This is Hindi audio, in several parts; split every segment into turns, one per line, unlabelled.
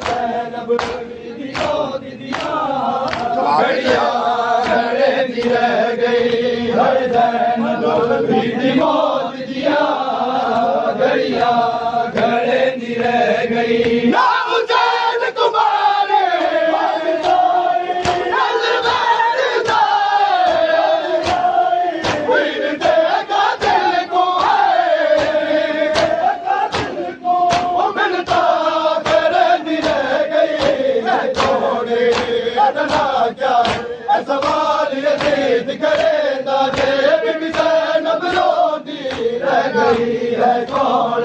ज़ैनब दी मौत दिया घड़िया घड़े दी रह गई हर ज़ैनब दी मौत दिया घड़िया घड़े दी रह गई ना हुसैन तुम्हारे सवाल यजीद करे दादे बीबी ज़ैनब रोती रह गई है कौन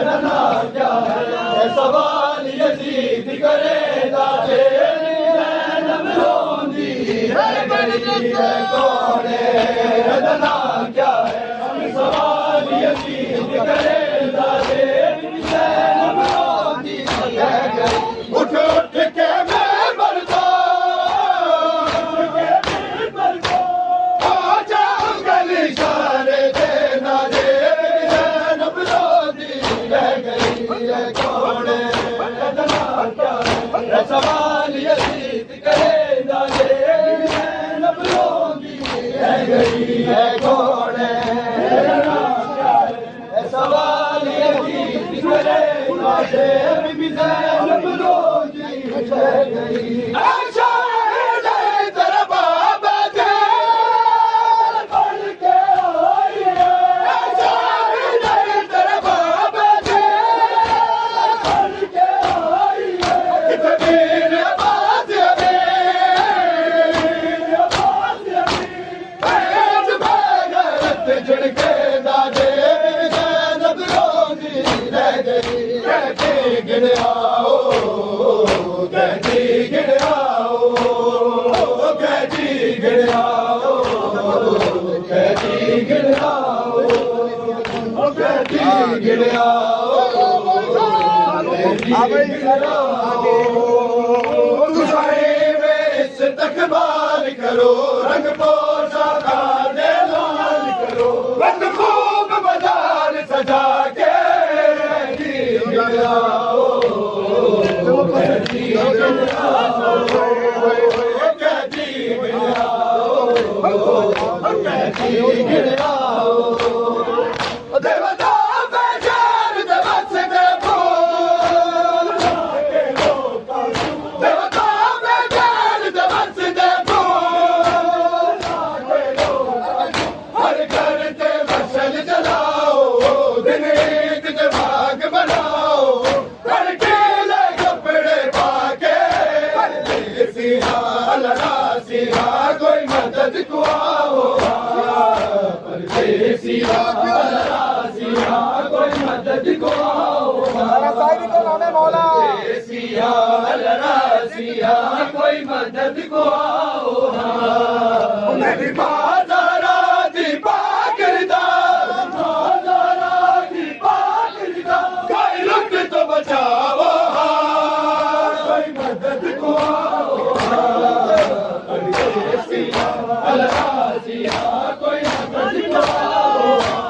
रना क्या है सवाल यजीद करे दादे बीबी ज़ैनब रोती रह गई है कौन रना क्या है सवाल यजीद करे दादे बीबी ज़ैनब रोती रह गई उठ उठ के सवाल यजीद करे दादे ज़ैनब रोती रह गई है कौन सवाल यजीद करे दादे बीबी ज़ैनब रोती रह गई तकबार करो रंग पोशा खाने लाल करो रंग खूब बाजार सजा के कोई मदद को आओ परदेसिया कोई मदद को आओ परदेसिया कोई मदद को आओ